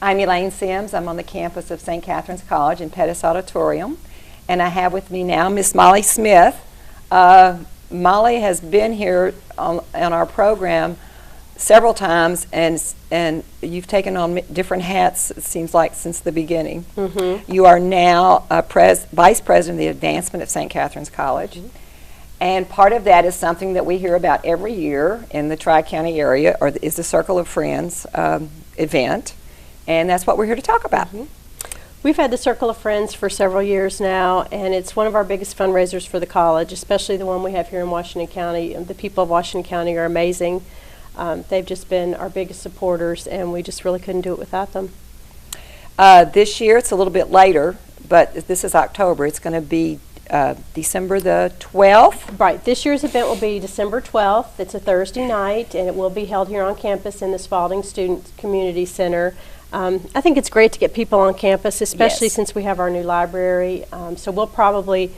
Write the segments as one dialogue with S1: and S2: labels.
S1: I'm Elaine Sims. I'm on the campus of St. Catherine's College in Pettis Auditorium, and I have with me now Miss Molly Smith. Molly has been here on our program several times, and you've taken on different hats, it seems like, since the beginning.
S2: Mm-hmm.
S1: You are now Vice President of the Advancement of St. Catherine's College. Mm-hmm. And part of that is something that we hear about every year in the Tri-County area, is the Circle of Friends event. And that's what we're here to talk about.
S2: Mm-hmm. We've had the Circle of Friends for several years now, and it's one of our biggest fundraisers for the college, especially the one we have here in Washington County. The people of Washington County are amazing. They've just been our biggest supporters, and we just really couldn't do it without them.
S1: This year, it's a little bit later, but this is October. It's going to be December the 12th.
S2: Right. This year's event will be December 12th. It's a Thursday night, and it will be held here on campus in the Spalding Student Community Center. I think it's great to get people on campus, especially since we have our new library. So we'll probably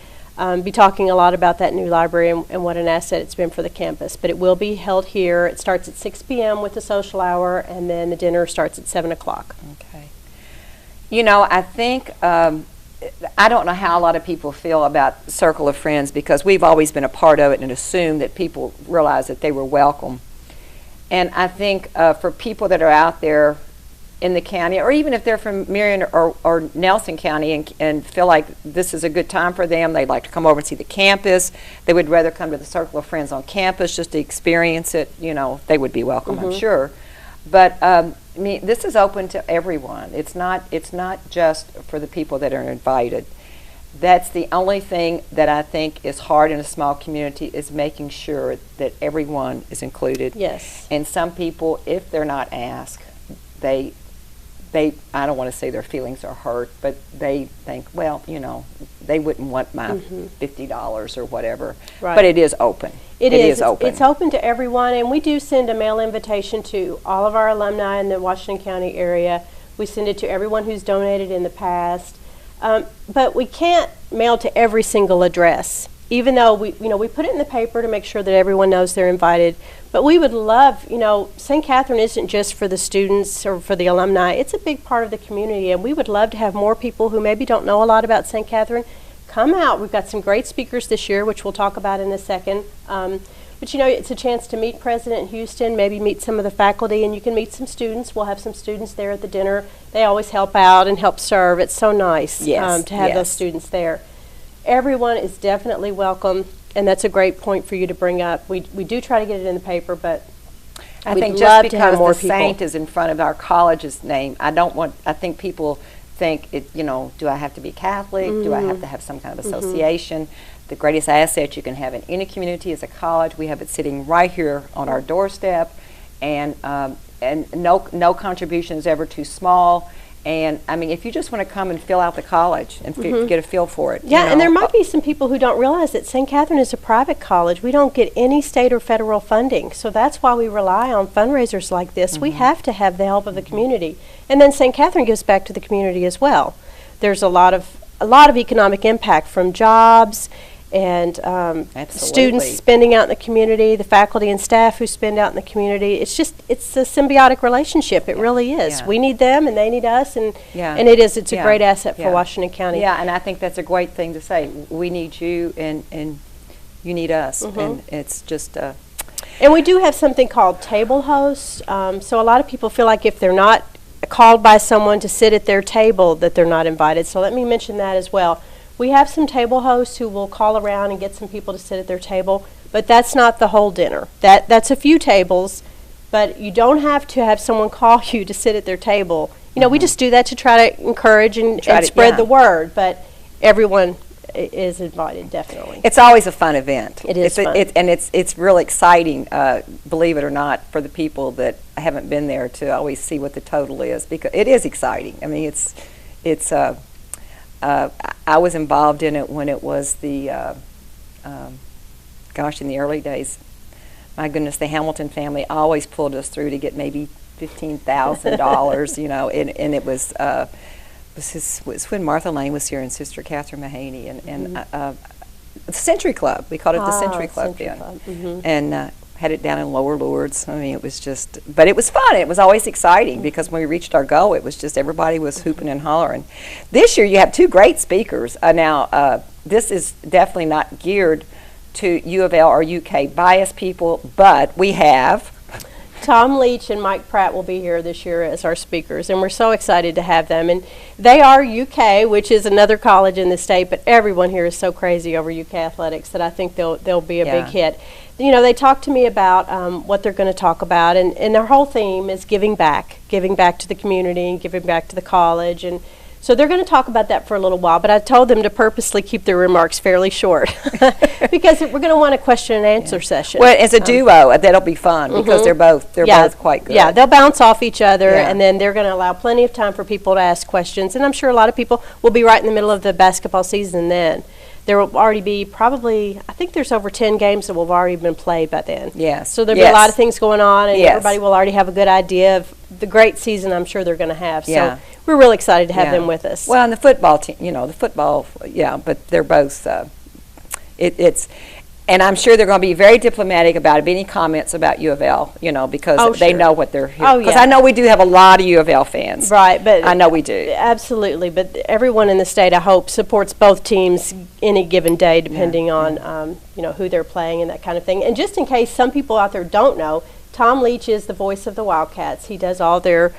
S2: be talking a lot about that new library and what an asset it's been for the campus. But it will be held here. It starts at 6 p.m. with the social hour, and then the dinner starts at 7 o'clock.
S1: Okay. You know, I think, I don't know how a lot of people feel about Circle of Friends, because we've always been a part of it and assumed that people realize that they were welcome. And I think for people that are out there in the county, or even if they're from Marion or Nelson County and feel like this is a good time for them, they'd like to come over and see the campus, they would rather come to the Circle of Friends on campus just to experience it, you know, they would be welcome, I'm sure. But I mean, this is open to everyone. It's not just for the people that are invited. That's the only thing that I think is hard in a small community, is making sure that everyone is included.
S2: Yes.
S1: And some people, if they're not asked, they I don't want to say their feelings are hurt, but they think, well, you know, they wouldn't want my $50 or whatever. Right. But it is open.
S2: It is open.
S1: It's
S2: open to everyone, and we do send a mail invitation to all of our alumni in the Washington County area. We send it to everyone who's donated in the past. But we can't mail to every single address, even though we put it in the paper to make sure that everyone knows they're invited. But we would love, St. Catherine isn't just for the students or for the alumni. It's a big part of the community, and we would love to have more people who maybe don't know a lot about St. Catherine come out. We've got some great speakers this year, which we'll talk about in a second. But it's a chance to meet President Houston, maybe meet some of the faculty, and you can meet some students. We'll have some students there at the dinner. They always help out and help serve. It's so nice to have those students there. Everyone is definitely welcome, and that's a great point for you to bring up. We do try to get it in the paper, but
S1: I think just because the Saint is in front of our college's name, I think people think, do I have to be Catholic? Do I have to have some kind of association? The greatest asset you can have in any community is a college. We have it sitting right here on our doorstep, and no contribution is ever too small. And I mean, if you just want to come and fill out the college and get a feel for it.
S2: Yeah, and there might be some people who don't realize that St. Catherine is a private college. We don't get any state or federal funding. So that's why we rely on fundraisers like this. We have to have the help of the community. And then St. Catherine gives back to the community as well. There's a lot of economic impact from jobs and students spending out in the community, the faculty and staff who spend out in the community. It's a symbiotic relationship. It really is. We need them and they need us, and it's a great asset for Washington County.
S1: Yeah, and I think that's a great thing to say. We need you and you need us, and it's just
S2: and we do have something called table hosts. So a lot of people feel like if they're not called by someone to sit at their table that they're not invited. So let me mention that as well. We have some table hosts who will call around and get some people to sit at their table, but that's not the whole dinner. That's a few tables, but you don't have to have someone call you to sit at their table. We just do that to try to encourage and spread the word, but everyone is invited, definitely.
S1: It's always a fun event.
S2: It is fun.
S1: It's really exciting, believe it or not, for the people that haven't been there to always see what the total is, because it is exciting. I mean, I was involved in it when it was in the early days. My goodness, the Hamilton family always pulled us through to get maybe $15,000, and it was when Martha Lane was here and Sister Catherine Mahaney and the Century Club. We called it the Century Club then. And had it down in Lower Lourdes. I mean, it was just, but it was fun. It was always exciting because when we reached our goal, it was just everybody was hooping and hollering. This year, you have two great speakers. Now, this is definitely not geared to U of L or UK bias people, but we have
S2: Tom Leach and Mike Pratt will be here this year as our speakers, and we're so excited to have them. And they are UK, which is another college in the state, but everyone here is so crazy over UK athletics that I think they'll be a big hit. You know, they talked to me about what they're going to talk about, and their whole theme is giving back to the community and giving back to the college. And so they're going to talk about that for a little while, but I told them to purposely keep their remarks fairly short because we're going to want a question and answer session.
S1: Well, as a duo, that'll be fun because they're both quite good.
S2: Yeah, they'll bounce off each other, and then they're going to allow plenty of time for people to ask questions. And I'm sure a lot of people will be right in the middle of the basketball season then. There will already be probably, I think there's over 10 games that will have already been played by then.
S1: Yes.
S2: So there'll be a lot of things going on, and everybody will already have a good idea of the great season I'm sure they're going to have. So we're really excited to have them with us.
S1: Well, and the football team, but they're both, it's, and I'm sure they're going to be very diplomatic about it, any comments about U of L, because they know what they're here. Because I know we do have a lot of U of L fans.
S2: Right, but
S1: I know we do.
S2: Absolutely, but everyone in the state, I hope, supports both teams any given day, depending on who they're playing and that kind of thing. And just in case some people out there don't know, Tom Leach is the voice of the Wildcats. He does all their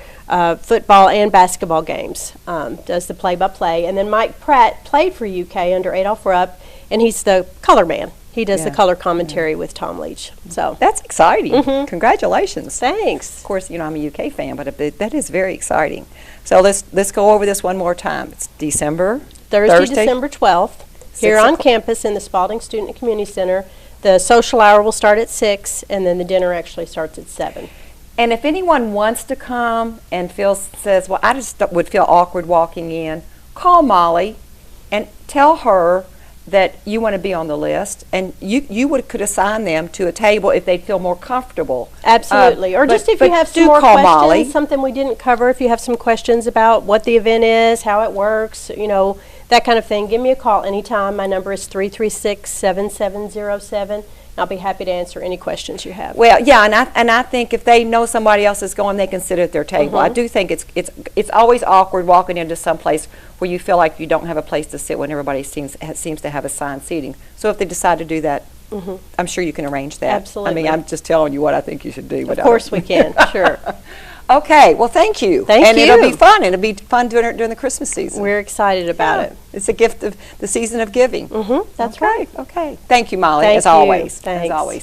S2: football and basketball games, does the play-by-play. And then Mike Pratt played for UK under Adolph Rupp, and he's the color man. He does the color commentary with Tom Leach. So
S1: that's exciting. Congratulations.
S2: Thanks.
S1: Of course, I'm a UK fan, but that is very exciting. So let's go over this one more time. It's Thursday,
S2: December 12th, here on campus in the Spalding Student and Community Center. The social hour will start at 6, and then the dinner actually starts at 7.
S1: And if anyone wants to come and says, well, I just would feel awkward walking in, call Molly and tell her that you want to be on the list, and you could assign them to a table if they feel more comfortable.
S2: Absolutely. Or just if you have some more questions, something we didn't cover, if you have some questions about what the event is, how it works, that kind of thing, give me a call anytime. My number is 336-7707. I'll be happy to answer any questions you have.
S1: Well, yeah, and I think if they know somebody else is going, they can sit at their table. I do think it's always awkward walking into some place where you feel like you don't have a place to sit when everybody seems to have assigned seating. So if they decide to do that, I'm sure you can arrange that.
S2: Absolutely.
S1: I mean, I'm just telling you what I think you should do.
S2: Of course we can, sure.
S1: Okay, well, thank you.
S2: Thank you.
S1: And it'll be fun. It'll be fun during the Christmas season.
S2: We're excited about it.
S1: It's a gift of the season of giving.
S2: That's right.
S1: Okay. Thank you, Molly,
S2: Thank
S1: as
S2: you.
S1: always.
S2: Thanks.
S1: As always.